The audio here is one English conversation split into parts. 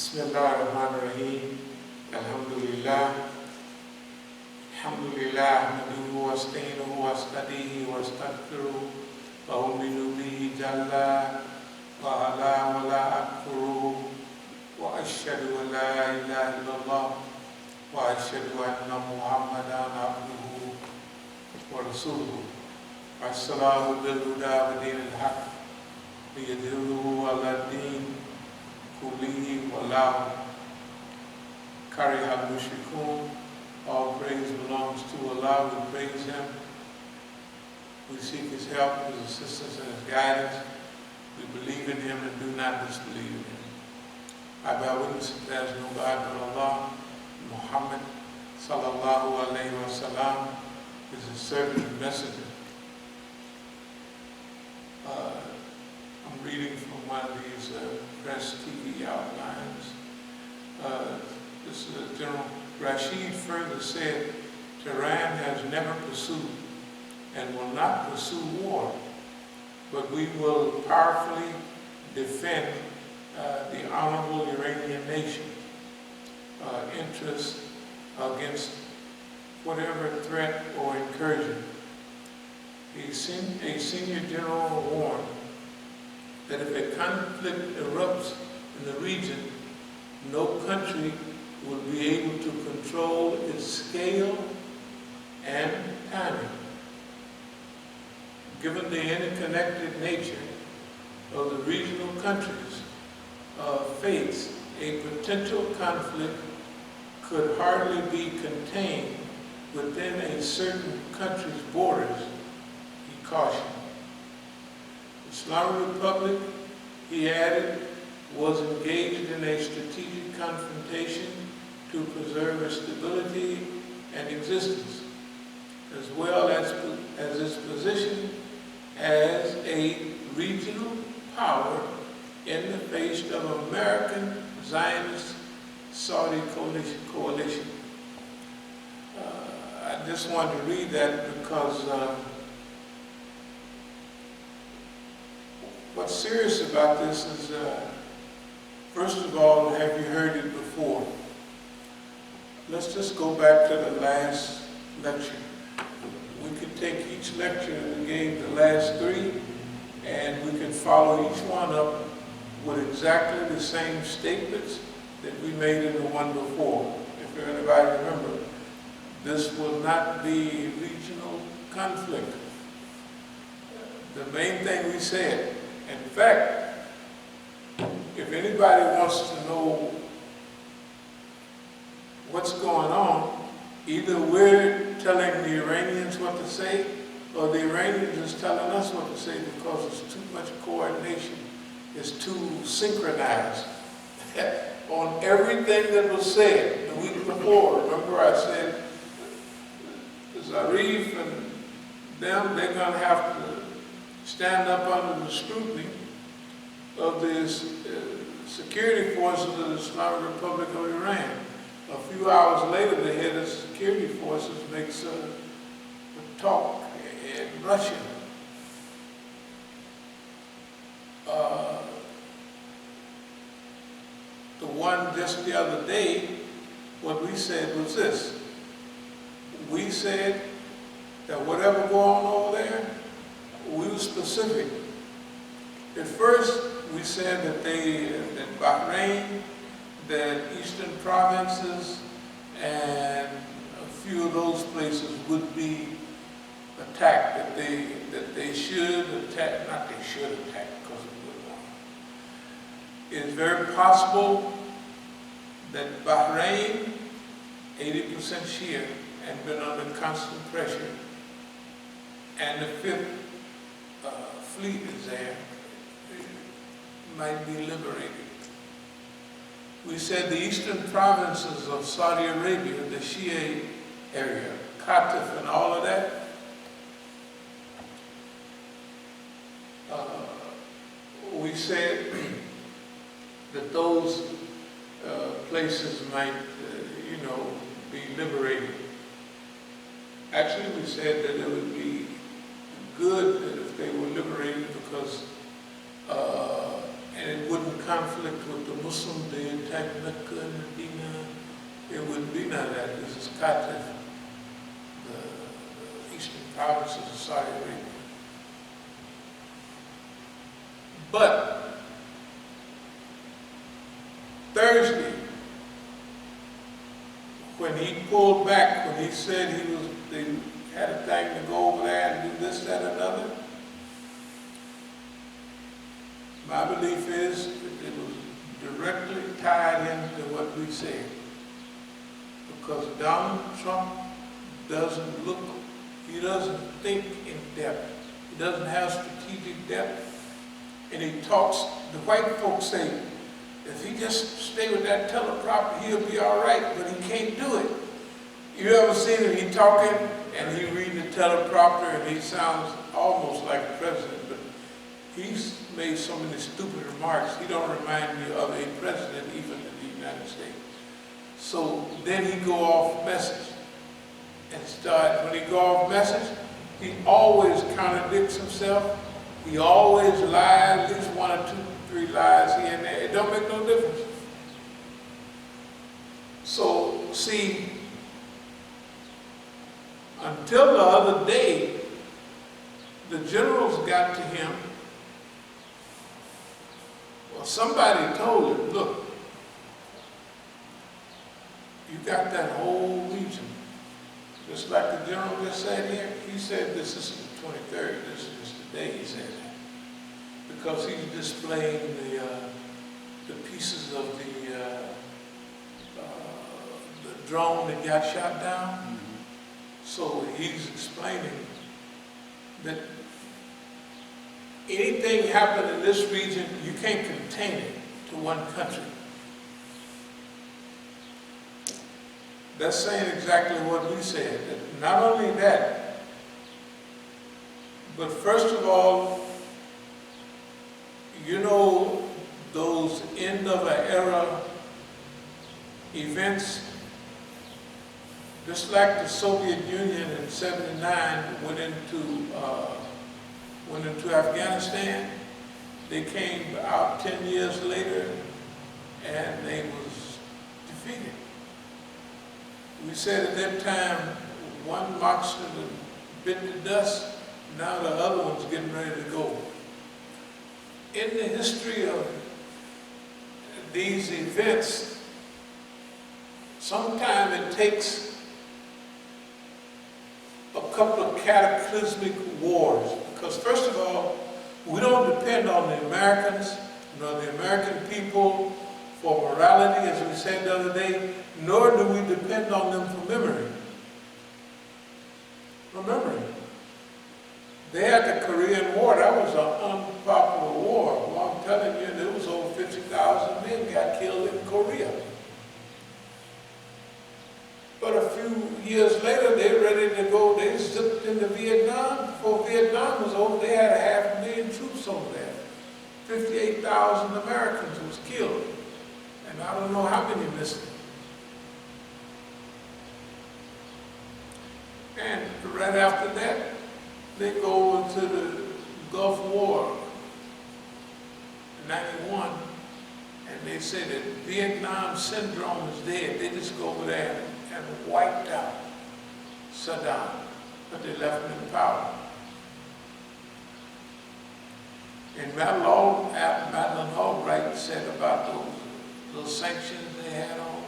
Bismillahirrahmanirrahim. Alhamdulillah. Alhamdulillah. Nahmaduhu wa nasta'inuhu wa nasta'dihi wa nastaghfiruhu wa nu'minu bihi jalla wa ala wa la akfuruhu wa ashhadu an la ilaha illallah wa ashhadu anna Muhammadan abduhu wa rasuluhu. As-salamu bil huda wa dinil haqq liyudhhirahu ala din kullihi walau kariha al-mushrikun. All praise belongs to Allah. We praise Him. We seek His help, His assistance, and His guidance. We believe in Him and do not disbelieve in Him. I bear witness that there is no God but Allah. Muhammad sallallahu alayhi wa sallam is His servant and messenger. I'm reading from one of these press TV outlines. This is General Rashid further said, Tehran has never pursued and will not pursue war, but we will powerfully defend the honorable Iranian nation interests against whatever threat or incursion. A senior general warned that if a conflict erupts in the region, no country would be able to control its scale and timing. Given the interconnected nature of the regional countries' fates, a potential conflict could hardly be contained within a certain country's borders, he cautioned. The Islamic Republic, he added, was engaged in a strategic confrontation to preserve its stability and existence, as well as its position as a regional power in the face of American Zionist Saudi coalition. I just wanted to read that because what's serious about this is, first of all, have you heard it before? Let's just go back to the last lecture. We could take each lecture that we gave the last three, and we could follow each one up with exactly the same statements that we made in the one before. If anybody remember, this will not be regional conflict. The main thing we said, in fact, if anybody wants to know what's going on, either we're telling the Iranians what to say, or the Iranians is telling us what to say, because it's too much coordination. It's too synchronized on everything that was said the week before. Remember I said, Zarif and them, they're going to have to stand up under the scrutiny of the security forces of the Islamic Republic of Iran. A few hours later, the head of security forces makes a talk in Russian. The one just the other day, what we said was this. We said that whatever going on over there, we were specific. At first, we said that that Bahrain, that eastern provinces, and a few of those places would be attacked, that they should attack, not they should attack, because it wouldn't want. It is very possible that Bahrain, 80% Shia, and been under constant pressure, and the Fifth Fleet is there, might be liberated. We said the eastern provinces of Saudi Arabia, the Shia area, Qatif and all of that, we said that those places might, be liberated. Actually, we said that it would be good if they were liberated because, and it wouldn't conflict with the Muslims, they attacked Mecca and Medina, it wouldn't be none of that. This is Qatar, the eastern provinces of Saudi Arabia. But Thursday, when he pulled back, when he said they had a thing to go over there and do this, that, and another, my belief is that it was directly tied into what we said. Because Donald Trump doesn't think in depth. He doesn't have strategic depth. And he talks, the white folks say, if he just stay with that teleprompter, he'll be all right, but he can't do it. You ever seen him, he talking, and he reading the teleprompter, and he sounds almost like the president, but he's made so many stupid remarks, he don't remind me of a president even in the United States. So then he go off message, and when he go off message, he always contradicts himself. He always lies, at least 1 or 2, 3 lies here and there. It don't make no difference. So, see, until the other day, the generals got to him. Well, somebody told him, look, you got that whole region. Just like the general just said here, he said this is the 23rd, this is the day he said that. Because he's displaying the pieces of the drone that got shot down. Mm-hmm. So he's explaining that anything happened in this region, you can't contain it to one country. That's saying exactly what we said. That not only that, but first of all, you know those end of an era events, just like the Soviet Union in '79 went into Afghanistan. They came out 10 years later and they was defeated. We said at that time, one marched to the bit to dust, now the other one's getting ready to go. In the history of these events, sometimes it takes a couple of cataclysmic wars. Because first of all, we don't depend on the Americans, nor the American people for morality, as we said the other day, nor do we depend on them for memory. Remember, they had the Korean War. That was an unpopular war. Well, I'm telling you, there was over 50,000 men got killed in Korea. But a few years later, they were ready to go. They zipped into Vietnam. Before Vietnam was over, they had 500,000 troops over there. 58,000 Americans was killed. And I don't know how many missing. And right after that, they go over to the Gulf War, 91, and they say that Vietnam syndrome is dead. They just go over there and wiped out Saddam, but they left him in power. And Madeleine Albright said about those sanctions they had on,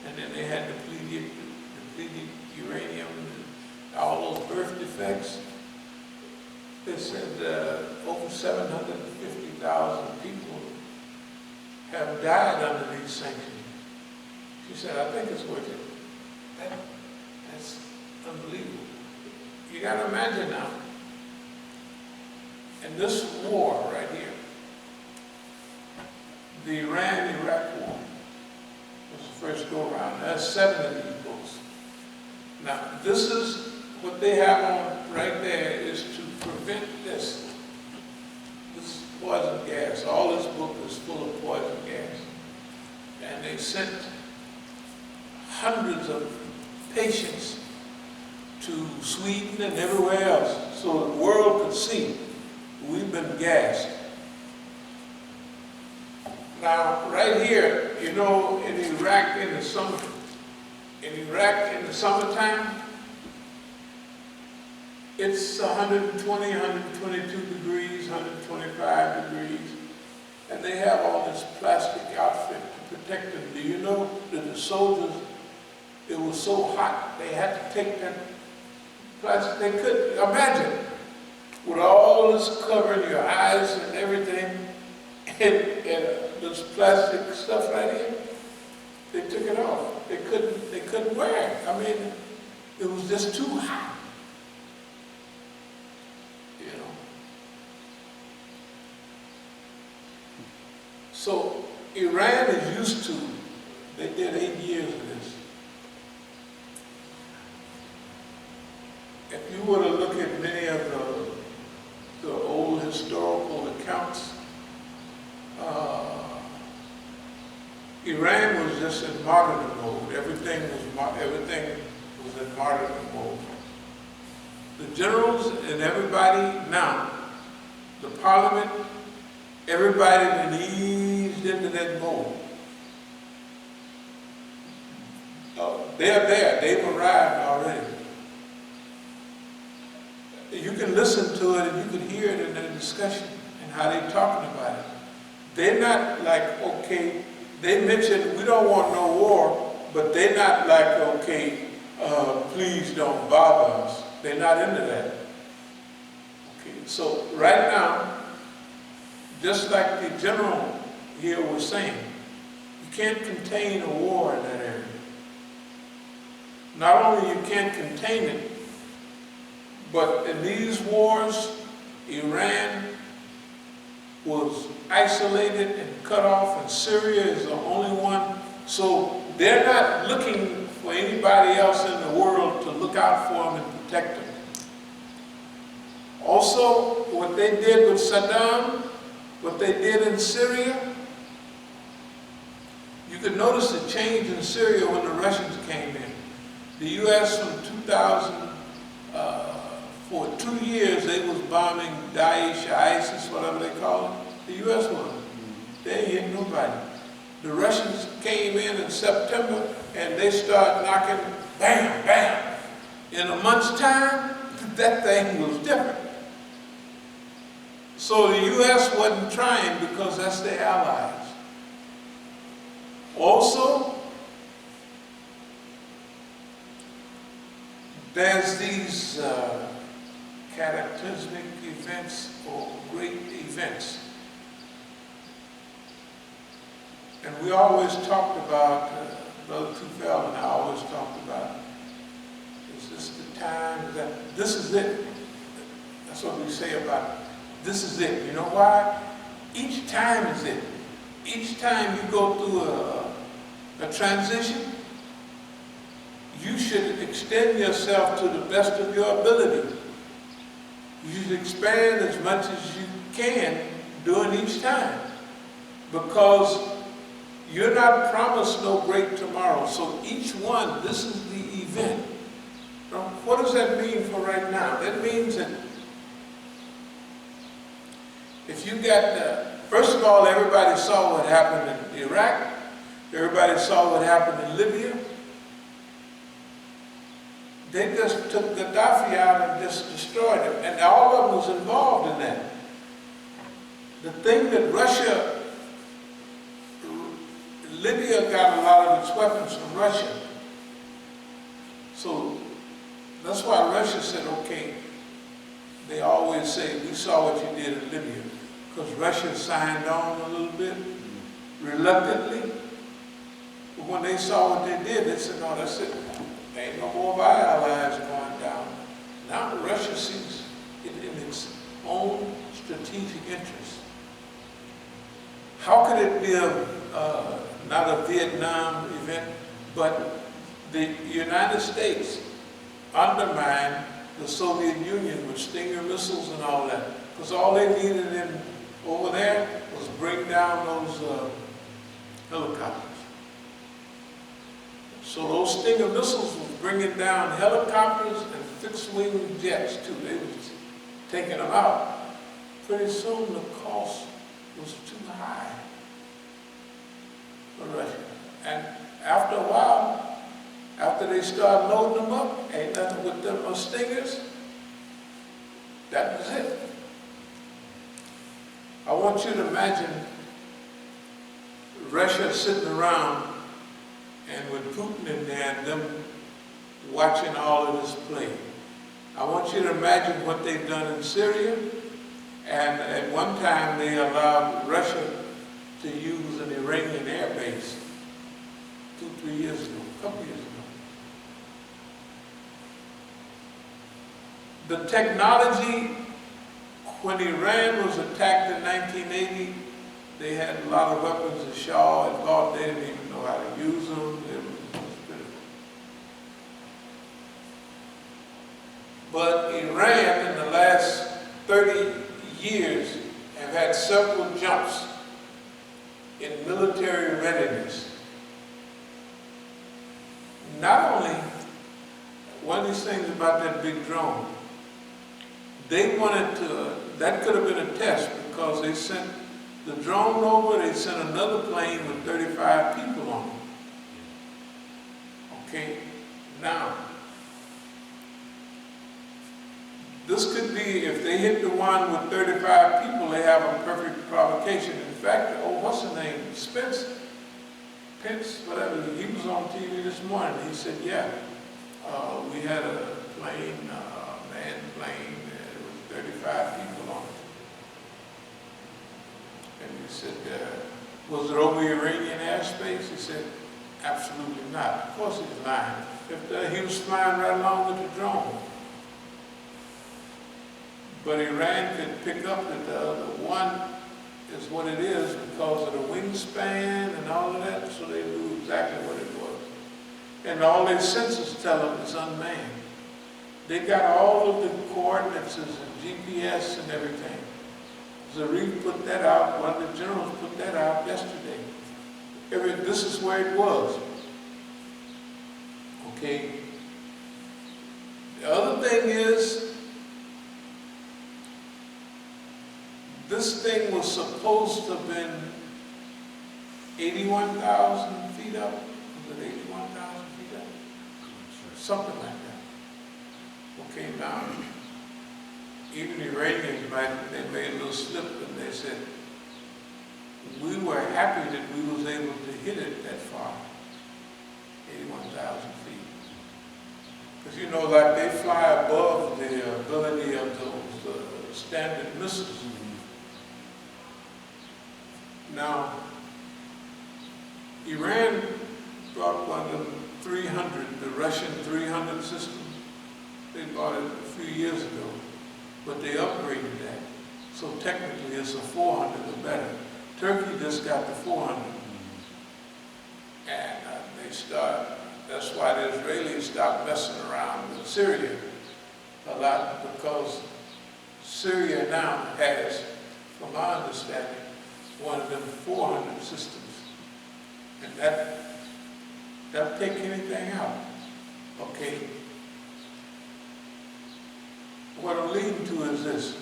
and then they had depleted uranium, and all those birth defects. They said over 750,000 people have died under these sanctions. She said, I think it's worth it. That's unbelievable. You got to imagine now, in this war right here, the Iran-Iraq war was the first go-around. There's 7 of these books. Now, this is what they have on right there is to prevent this poison gas. All this book is full of poison gas. And they sent hundreds of patients to Sweden and everywhere else so the world could see we've been gassed. Now, right here, you know, in Iraq in the summertime, it's 120, 122 degrees, 125 degrees, and they have all this plastic outfit to protect them. Do you know that the soldiers, it was so hot, they had to take that plastic, they couldn't, imagine, with all this covering your eyes and everything, and this plastic stuff right here, they took it off. They couldn't wear it. I mean, it was just too hot. You know. So Iran is used to, they did 8 years of this. If you were to look at many of the old historical accounts, Iran was just in martyrdom mode. Everything was in martyrdom mode. The generals and everybody now, the parliament, everybody eased into that mode. They're there. They've arrived already. You can listen to it and you can hear it in their discussion and how they're talking about it. They're not like, okay, they mentioned we don't want no war, but they're not like, okay, please don't bother us. They're not into that. Okay, so right now, just like the general here was saying, you can't contain a war in that area. Not only you can't contain it, but in these wars, Iran was isolated and cut off, and Syria is the only one. So they're not looking for anybody else in the world to look out for them and protect them. Also, what they did with Saddam, what they did in Syria, you could notice the change in Syria when the Russians came in. The U.S. from 2000, for 2 years, they was bombing Daesh, ISIS, whatever they call it. The U.S. was. They ain't hit nobody. The Russians came in September, and they started knocking, bam, bam. In a month's time, that thing was different. So the U.S. wasn't trying because that's their allies. Also, there's these cataclysmic events or great events. And we always talked about, Brother Tufel and I always talked about, is this the time that, this is it. That's what we say about it. This is it. You know why? Each time is it. Each time you go through a transition, you should extend yourself to the best of your ability. You should expand as much as you can during each time, because you're not promised no great tomorrow. So each one, this is the event. Now, what does that mean for right now? That means that if you got, first of all, everybody saw what happened in Iraq. Everybody saw what happened in Libya. They just took Gaddafi out and just destroyed him. And all of them was involved in that. The thing that Russia, Libya got a lot of its weapons from Russia. So that's why Russia said, okay, they always say, we saw what you did in Libya. Because Russia signed on a little bit, reluctantly. But when they saw what they did, they said, no, that's it. There ain't no more of our allies going down. Now Russia sees it in its own strategic interest. How could it be not a Vietnam event, but the United States undermined the Soviet Union with Stinger missiles and all that? Because all they needed over there was bring down those helicopters. So those Stinger missiles was bringing down helicopters and fixed-wing jets too. They was taking them out. Pretty soon the cost was too high. they started loading them up, ain't nothing with them no stingers. That was it. I want you to imagine Russia sitting around and with Putin in there and them watching all of this play. I want you to imagine what they've done in Syria, and at one time they allowed Russia to use an Iranian air base 2-3 years ago, a couple years ago. The technology, when Iran was attacked in 1980, they had a lot of weapons the Shah had bought. They didn't even know how to use them. It was pitiful. But Iran, in the last 30 years, have had several jumps in military readiness. Not only, one of these things about that big drone, they wanted to, that could have been a test because they sent the drone over, they sent another plane with 35 people on it. Okay, now, this could be, if they hit the one with 35 people, they have a perfect provocation. In fact, what's his name? Pence, whatever, he was on TV this morning. He said, yeah, we had a plane, manned plane, with 35 people on it. And he said, was it over Iranian airspace? He said, absolutely not. Of course he's lying. If he was flying right along with the drone. But Iran could pick up that the other one is what it is because of the wingspan and all of that, so they knew exactly what it was. And all their sensors tell them it's unmanned. They got all of the coordinates and GPS and everything. Zarif put that out, one of the generals put that out yesterday. This is where it was. Okay. The other thing is, this thing was supposed to have been 81,000 feet up. Was it 81,000 feet up? Something like that. Okay, now, even the Iranians, they made a little slip and they said, we were happy that we was able to hit it that far, 81,000 feet. Because you know, like they fly above the ability of those standard missiles. Now, Iran brought one of them 300, the Russian 300 system. They bought it a few years ago, but they upgraded that. So technically it's a 400 or better. Turkey just got the 400. And that's why the Israelis stopped messing around with Syria a lot, because Syria now has, from my understanding, one of them 400 systems. And that'll take anything out. Okay. What I'm leading to is this.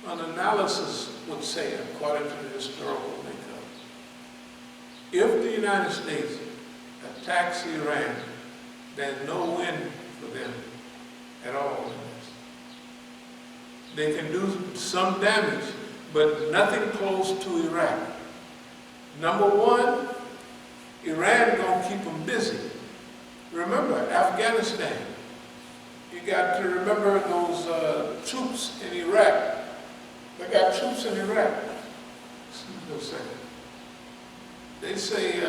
An analysis would say, according to the historical makeup, if the United States attacks Iran, there's no win for them at all in this. They can do some damage, but nothing close to Iraq. Number one, Iran gonna keep them busy. Remember, Afghanistan. You got to remember those troops in Iraq. They got troops in Iraq. Excuse me a second. They say,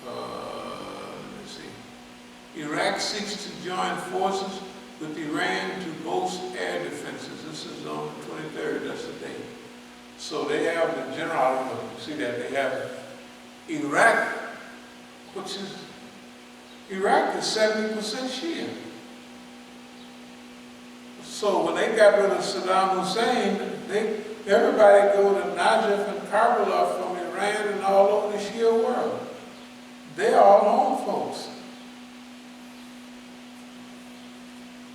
let's see, Iraq seeks to join forces with Iran to boast air defenses. This is on the 23rd, that's the date. So they have the general, I don't know if you see that, they have Iraq, which is, Iraq is 70% Shia. So when they got rid of Saddam Hussein, everybody go to Najaf and Karbala from Iran and all over the Shia world. They're all home folks.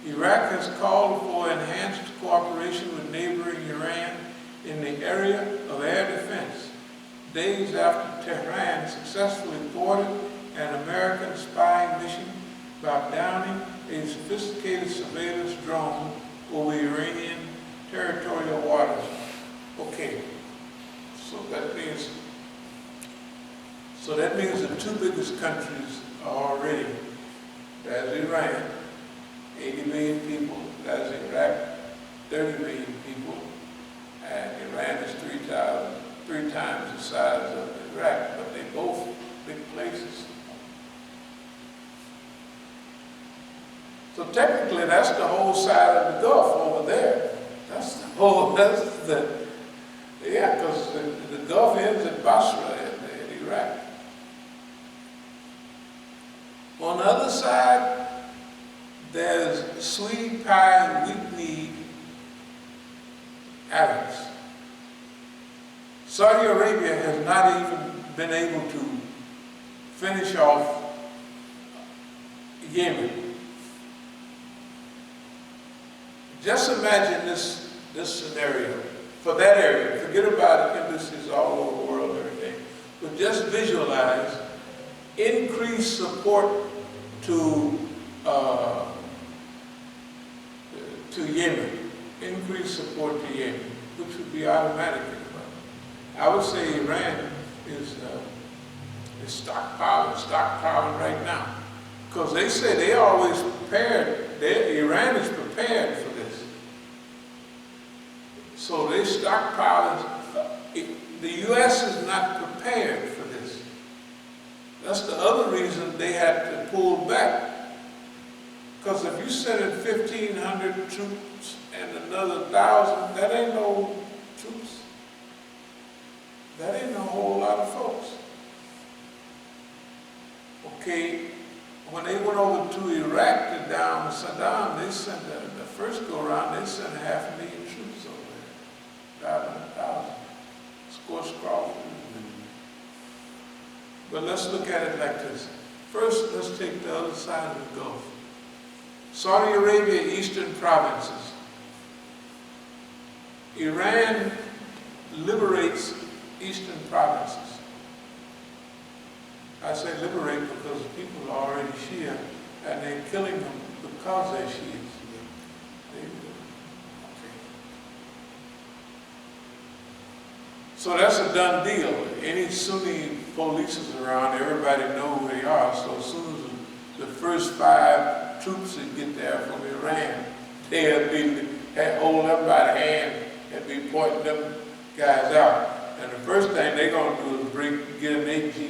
Iraq has called for enhanced cooperation with neighboring Iran in the area of air defense. days after Tehran successfully thwarted an American spying mission by downing a sophisticated surveillance drone over Iranian territorial waters. Okay, so that means the two biggest countries are already, that's Iran, 80 million people, that's Iraq, 30 million people, and Iran is three times the size of Iraq, but they both big places. So technically, that's the whole side of the Gulf over there. Because the Gulf ends at Basra in Iraq. On the other side, there's sweet pie, wheat mead, Arabs. Saudi Arabia has not even been able to finish off Yemen. Just imagine this scenario for that area. Forget about embassies all over the world and everything, but just visualize increased support to Yemen, increased support to Yemen, which would be automatic. I would say Iran is stockpiling right now, because they say they always prepared. Iran is prepared for this, so they stockpiling. The U.S. is not prepared for this. That's the other reason they had to pull back. Because if you send in 1,500 troops and another 1,000, that ain't no troops. That ain't a whole lot of folks. Okay, when they went over to Iraq to down Saddam, they sent the first go around, they sent 500,000 troops over there, 500,000. Scorched Crawford. But let's look at it like this. First, let's take the other side of the Gulf. Saudi Arabia, eastern provinces. Iran liberates eastern provinces. I say liberate because people are already Shia and they're killing them because they're Shias. So that's a done deal. Any Sunni police is around, everybody knows who they are. So as soon as the first 5 troops that get there from Iran, they'll be holding them by the hand and be pointing them guys out. And the first thing they're going to do is get an AG